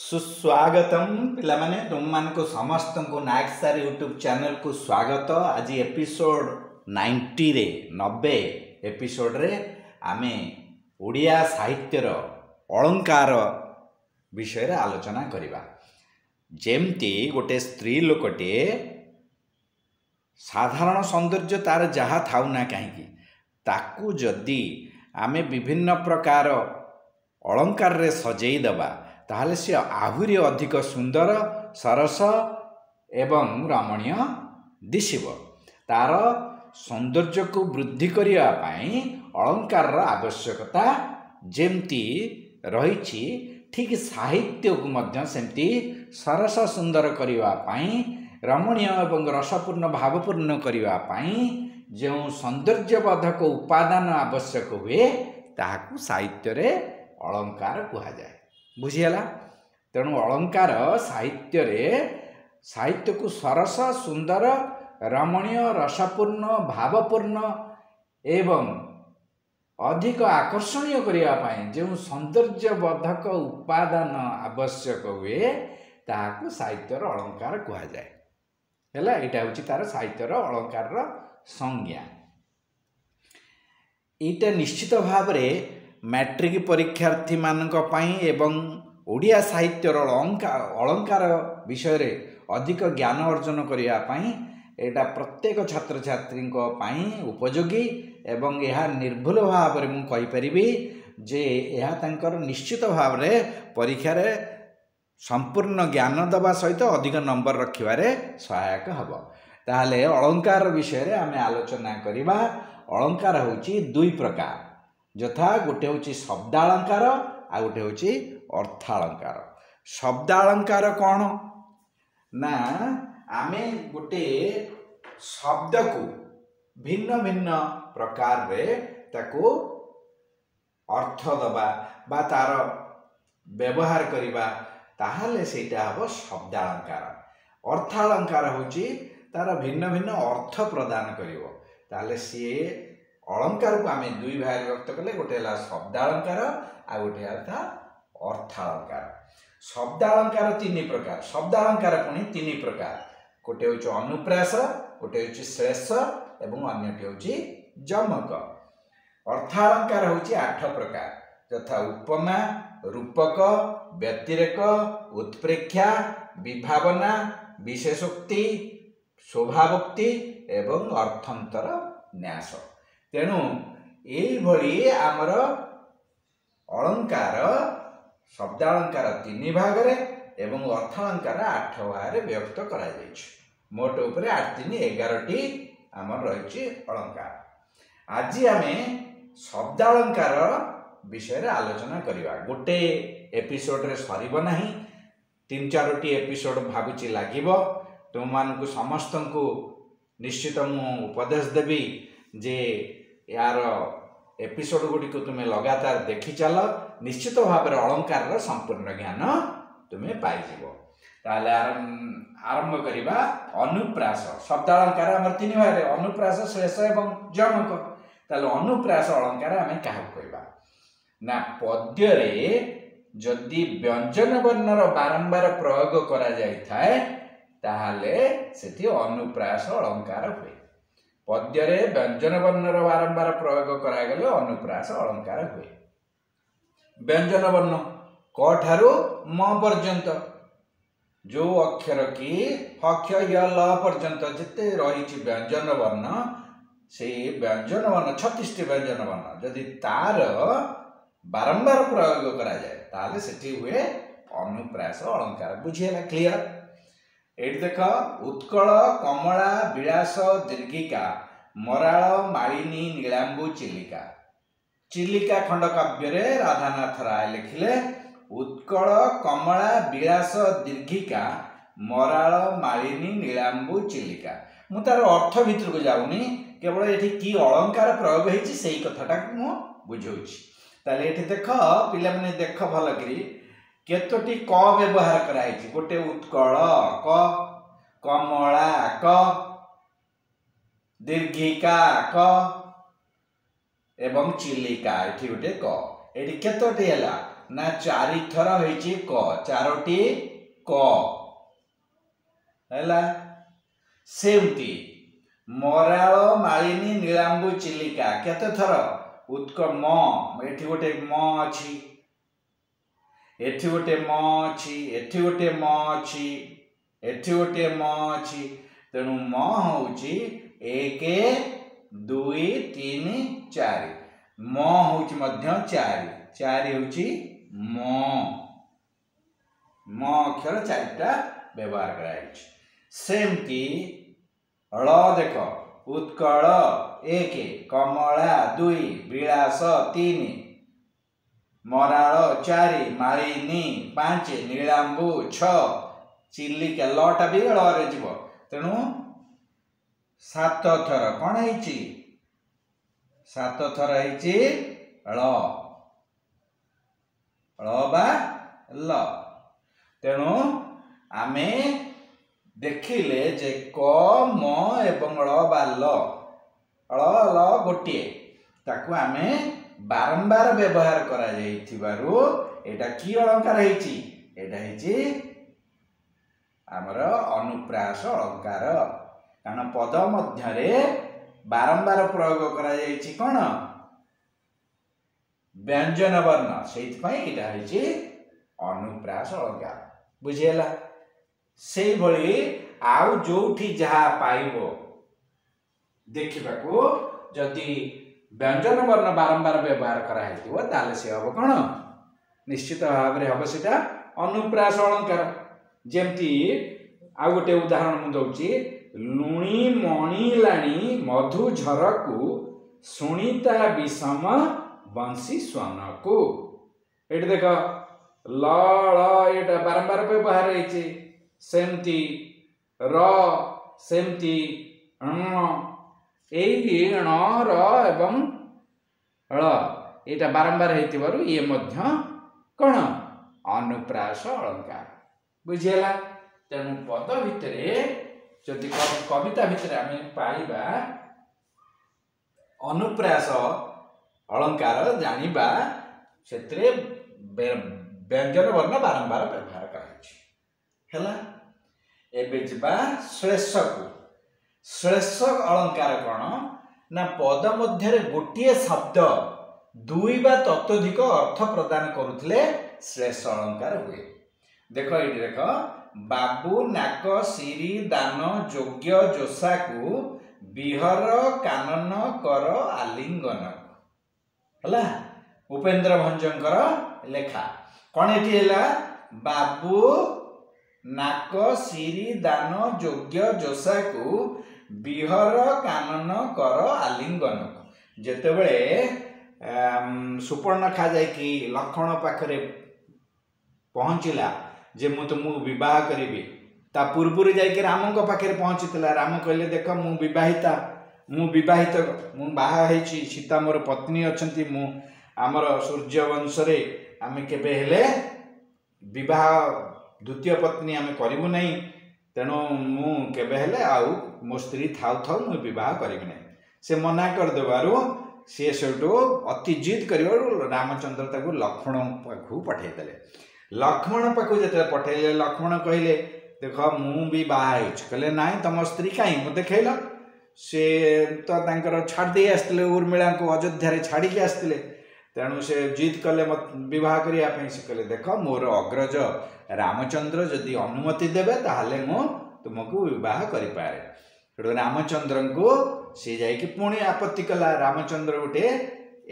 सुस्वागतम पिलामाने तुम मान को समस्त को नायक सार यूट्यूब चैनल को स्वागत। आज एपिसोड 90 रे 90 एपिसोड रे आमे ओडिया साहित्यर अलंकार विषय रे आलोचना करिबा। जेमती गोटे स्त्री लोकटे साधारण सौंदर्य तार जहाँ थाउ ना कहीं ताकू जदि आमे विभिन्न प्रकार अलंकार रे सजेई दबा ताहले से आहुरी अधिक सुंदर सरस एवं रमणीय दिशिब। तार सौंदर्य को वृद्धि करिया पाई अलंकार आवश्यकता जेमती रही ठीक साहित्य को मध्य सेमती सरस सुंदर करिया पाई रमणीय एवं रसपूर्ण भावपूर्ण करिया पाई जो सौंदर्यवर्धक उपादान आवश्यक हुए ताहाकू साहित्य रे अलंकार कहा जाए। बुझीगला। तेणु अलंकार साहित्य को सरस सुंदर रमणीय रसपूर्ण भावपूर्ण एवं अधिक आकर्षणीय करने जो सौंदर्यवर्धक उपादान आवश्यक हुए ताकू साहित्यर अलंकार कहा जाए। यहाँ हूँ तार साहित्यर अलंकार संज्ञा। यहाँ निश्चित भाव मैट्रिक परीक्षार्थी मानक पई एवं ओडिया साहित्यर अलंकार विषय रे अधिक ज्ञान अर्जन करिया पई एटा प्रत्येक छात्र छात्री उपयोगी एवं यह निर्भुल भाव में मुझे कहीपरि जे यह तांकर निश्चित भाव में परीक्षा रे संपूर्ण ज्ञान दबा सहित अधिक नंबर रखिबारे सहायक हबो। ताहले अलंकार विषय रे आमे आलोचना करिबा। अलंकार होची दुई प्रकार, यथा गोटे हूँ शब्दालंकार आ गोटे हूँ अर्थालंकार। शब्दालंकार कौन ना आमे गोटे शब्द को भिन्न भिन्न प्रकार रे ताको अर्थ दबा बा तार व्यवहार करिबा ताहले सेटा हबो शब्दालंकार। अर्थालंकार होची तार भिन्न भिन्न अर्थ प्रदान करिवो ताहले सी अलंकार को आमे दुई भाग व्यक्त कले, गोटे है शब्दालंकार आ गोटे अर्थालंकार। शब्दालंकार तीन प्रकार, शब्दालंकार पुणी तीन प्रकार, गोटे हूँ अनुप्रास, गोटे हूँ श्लेष एवं अन्यटी हूँ जमक। अर्थालंकार हूँ 8 प्रकार, यथा उपमा, रूपक, व्यतिरेक, उत्प्रेक्षा, विभावना, विशेषोक्ति, शोभावोक्ति एवं अर्थंतर न्यास। तेणु यही आमर अलंकार शब्दालंकार 3 भाग रे एवं अर्थालंकार 8 भाग रे व्यक्त करा जायछि। मोट उपरे 8 3 11टी आमर रही अलंकार। आज आमे शब्दालंकार विषय रे आलोचना करिबा। गोटे एपिसोड रे सरीब नाही, 3-4टी एपिसोड भाबुची लागिबो। तुम मानकु समस्त को निश्चित मु उपदेश देबी जे यार एपिसोड गुडी को तुम्हें लगातार देखि चल, निश्चित भाव में अलंकार संपूर्ण ज्ञान तुम्हें पाइजिबो। ताले आरंभ करिबा अनुप्रास। शब्दालंकार हमर 3 भाग रे अनुप्रास, श्लेष एवं जमक। ताले अनुप्रास अलंकार आमे काहा कहबा ना पद्य रे जदि व्यंजन वर्णर बारंबार प्रयोग करा जाय थाए ताहले सेठी अनुप्रास अलंकार हुए। पद्य रे व्यंजन वर्णर बारंबार प्रयोग करागले अनुप्रास अलंकार हुए। व्यंजन वर्ण क ठारू म पर्यंत जो अक्षर की ह क्ष य ल पर्यंत जिते रही व्यंजन वर्ण से व्यंजन वर्ण 36 व्यंजन वर्ण जदि तार बारंबार प्रयोग करा जाए ताले सेठी हुए अनुप्रास अलंकार। बुझिएला? क्लियर? एट देख, उत्कल कमला विलास दीर्घिका मराल मालिनी नीलांबु चिलिका। चिलिका खंड काव्य रे राधानाथ राय लिखिले उत्कल कमला विलास दीर्घिका मराल मालिनी नीलांबु चिलिका। मु तार अर्थ भितर को जाऊनी, केवल एठी की अलंकार प्रयोग होईची सेही कथाटा मु बुझौची। ताले एठी देख पिला माने देख भल करी केतोटी क व्यवहार कराई। गोटे उत्कल क, कमला क, दीर्घिका क एवं चिलिका एठी गोटे क। एठी केतोटी हैला ना चारि थर होइछि क चारोटी क हैला सेमती मराल मालिनी नीलांबु चिलिका केते थर उत्क म एठी गोटे म अछि एठी गोटे म अछि एठी गोटे म अछि एठी गोटे म अछि तेणु म होउछि 1 2 3 4 म होउछि मध्य 4 4 होउछि म अक्षर चारिटा व्यवहार कराइछि सेमती ळ देख उत्कल 1 कमला 2 विलास 3 मराल 4 मालिनी 5 नीलांबु 6 चिलिका लटा भी ळ रे जीव तेणु 7 थर कौन है 7 थर है ळ बा ल तेणु आमे देखिले जे क म एवं ळ बा ल गोटे ताकू आमे बारंबार व्यवहार करा जाइथिबारु एटा की अलंकार हेछि एटा हेछि आमर अनुप्रास अलंकार कारण पद मध्यरे बारंबार प्रयोग करा जाइछि कोन व्यंजन वर्ण सेति पई एटा हेछि अनुप्रास अलंकार बुझियला सेई भली आउ जोठी जहा पाइबो देखिबाकू जदि व्यंजन वर्ण बारंबार व्यवहार करा हेतिबो ताले से हबो कोन निश्चित भाव रे हबो सेटा अनुप्रास अलंकार जेमती आ गोटे उदाहरण मु दउची लुणी मणि लाणी मधु झरकू सुनीता विषम बंशी स्वनकू एट देख ल एटा बारंबार व्यवहार हेछि सेमती र सेमती एई ण र एवं ळ एटा बारंबार हेतिबारु ये मध्य कोन अनुप्रास अलंकार बुझियला तेणु पद भितरे जदि कविता भितरे आमे पाइबा अनुप्रास अलंकार जानिबा सेतरे व्यंजन वर्ण बारंबार व्यवहार कराइछि हैला एबे जिबा श्लेषकु श्लेषक अलंकार कोन ना पद मध्यरे गोटिए शब्द दुई बा ततोधिक अर्थ प्रदान करुथिले श्लेष अलंकार हुए देखो एठी देखो बाबू नाक सिरी दान योग्य जोसाकू बिहर कानन कर आलिंगन हला उपेंद्र भंजंकर लेखा कोन एठी हैला बाबू नाक सिरी दान योग्य जोसाकू बिहर कानन कर आलिंगन जेतेबेले सुपर्णखा जाय कि लक्ष्मण पाखरे पहुंचिला जे मु तुमु विवाह करिबी ता पूर्वरे जाय कि रामंक पाखरे पहुंचितला राम कहले देख मु विवाहित मु बाहा हेछि सीता मोर पत्नी अछंती मु हमर सूर्य वंश रे आमे केबे हेले विवाह द्वितीय पत्नी आमे करिबु नै तेणु मु केबे हेले आउ मो स्त्री थाउ मु विवाह करिबि नै से मना कर देबारु से सेटो अति जिद करिवारु रामचंद्र ताकू लक्ष्मण पाखु पठै देले लक्ष्मण पाखु जते पठैले लक्ष्मण कहले देख मु भी बाहा कहले नाई तुम स्त्री कहीं मत खेल से तो तांकर छाड़ दे आसले उर्मिला को अयोध्या रे छाड़ी के आसले तेणु से जिद कले मत विवाह करिया पे से कहले देख मोर अग्रज रामचंद्र जदि अनुमति देबे ताहले मु तुमको विवाह करि पारे सेडो रामचंद्र को से जाय कि पुणी आपत्ति कला रामचंद्र उठे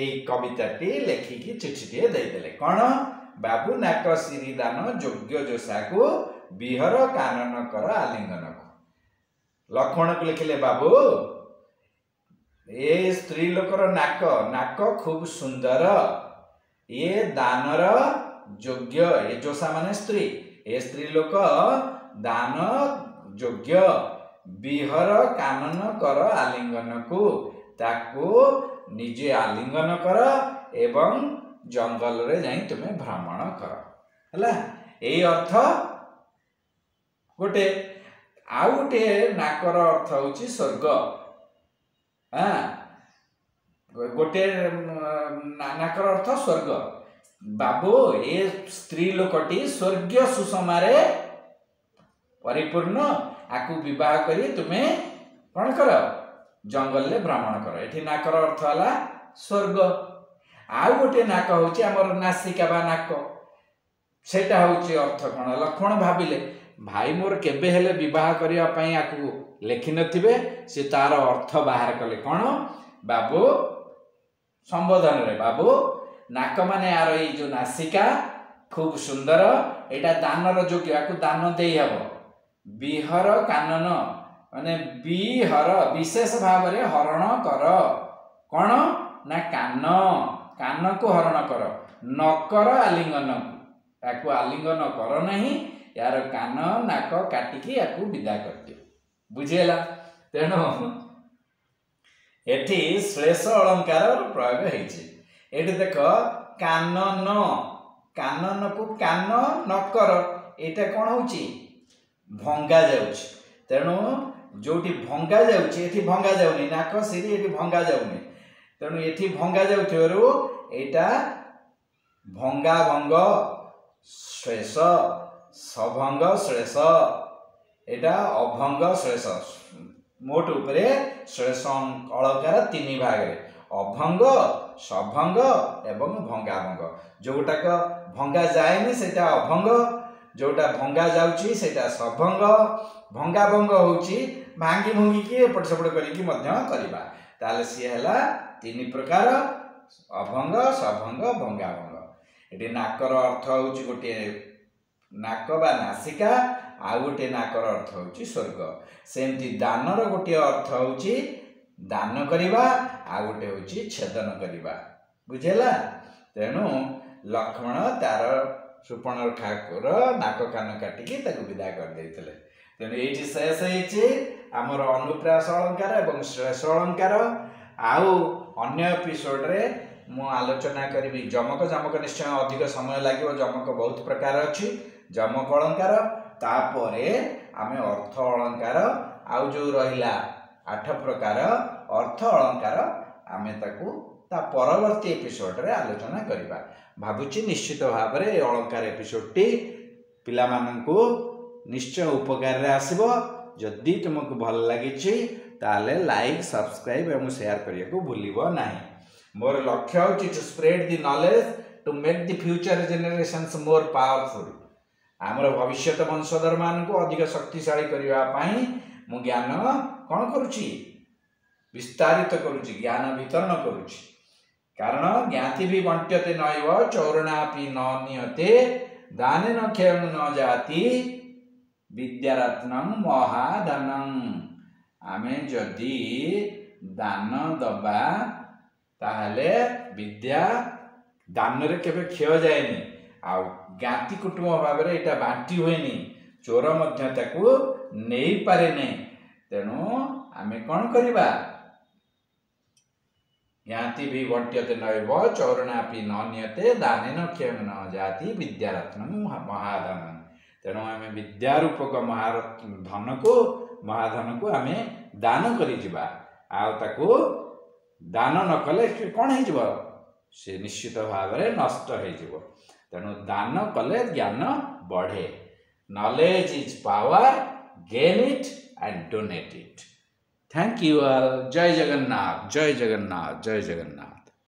एई कविताटी लेखिकी चिठीटी दे देले कोन बाबू नाक सिरी दान योग्य जोसाकू बिहर कानन कर आलिंगन लक्ष्मण को लिखिले बाबू ए स्त्री लोकर नाक नाक खूब सुंदर ये दानर योग्य ये जोसा माने स्त्री ए स्त्री लोक दान योग्य बिहर कानन कर आलिंगन को ताकू निजे आलिंगन कर एवं जंगल रे जाई तुमे भ्रमण कर हला एई अर्थ गोटे आउ गोटे नाकर अर्थ होची स्वर्ग हां गोटे नाकर अर्थ स्वर्ग बाबू ए स्त्री लोकटी स्वर्गीय सुषमा परिपूर्ण आकु विवाह करी तुम्हें कौन कर जंगल ले भ्रमण कर। एठी नाकर अर्थ है स्वर्ग। आउ गोटे नाक हूँ आमर नासिका बा नाक सेटा हूँ अर्थ कौन। लक्ष्मण भाविले भाई मोर केबे हेले विवाह करने आकु लेखि नथिबे से तार अर्थ बाहर कले कौन बाबू संबोधन रे बाबू नाक माने यार ये जो नासिका खूब सुंदर एटा दानर योग्य या दान दे हब। बिहर कानन माने बिहर विशेष भाव रे हरण कर कौन ना कान कान को हरण कर नकर आलिंगन को आलिंगन कर नहीं यार कान नाक काटिकी या विदा कर दियो बुझेला। तेणु एठी श्लेष अलंकार प्रयोग होइछि। एठी देख कानन कानन को कान नकर एटा कौन होछि भंगा जाउछि। तेणु जोटी भंगा जाउछि एठी भंगा जाउनी नाक सिरी एठी भंगा जाउनी। तेणु एठी भंगा जाउथिवरु एटा भंगा भंग श्लेष सभंग श्लेष एटा अभंग श्लेष मोट उपरे श्लेष अलंकार तीन भाग रे अभंग सभंग एवं भंगाभंग। जोटाक भंगा जाएनी सेटा अभंग जोटा भंगा जाउची सेटा सभंग भंगाभंग होउची भांगी भंगी की एपट सेपट करिकी मध्य करबा ताले सी हैला तीन प्रकार अभंग सभंग भंगाभंग। एटी नाकर अर्थ होउची गोटे नाक बा नासिका आ गोटे नाकर अर्थ होउची स्वर्ग। सेमती दानर गोटे अर्थ होउची दान करिबा आ गोटे होउची छेदन करिबा बुझेला। तेणु लक्ष्मण तार सुपर्णरेखार नाक कान काटिकी ताकु विदा कर देइतले। तेणु एठी शेष हेछि हमर अनुप्रास अलंकार एवं श्लेष अलंकार। आउ अन्य एपिसोड रे मु आलोचना करी जमक जमक निश्चय अधिक समय लागिवो। जमक बहुत प्रकार अछि जमक अलंकार तापरे आमे अर्थ अलंकार आउ जो रहिला 8 प्रकार अर्थ अलंकार आमे ताकू ता परवर्ती एपिसोड रे आलोचना करिबा भाबुची। निश्चित भाव रे अलंकार एपिसोड टी पिला माननकू निश्चय उपकार रे आसीबो। जदि तुमको भल लागिछि ताले लाइक सब्सक्राइब एवं शेयर करिया को भूलिबो नाही। मोर लक्ष्य होछि to spread the knowledge to make the future generations more powerful. आमर भविष्यत वंशधर मान को अधिक शक्तिशाली करिवा पई मु ज्ञान कोन करूछि विस्तारित करूछि ज्ञान वितरण करूछि। कारण ज्ञाति भी बंट्यते नैव चौरणापि न नियते दानेन क्षयं न जाति विद्यारत्नं महाधनं। आमे जदि दान दबा ताहले विद्या दान रे केबे क्षय जाएनी आ ज्ञाति कुटुंब भाव रे एटा बांटी होएनी चोर मध्य ताकू नेई पारे नै। तेणु आमे कोन करिबा ज्ञाति भी बंट्यते नैव चौरणापि न नियते दानेन क्षयं न जाति विद्यारत्नं महाधनं। तेणु आमे विद्यारूपक महाधन को आमे दान करि जिबा आ ताकू दान न कले कौन हो से निश्चित भाव में नष्ट हो। तेणु दान कले ज्ञान बढ़े। Knowledge is power gain it and donate it. Thank you all. जय जगन्नाथ जय जगन्नाथ जय जगन्नाथ।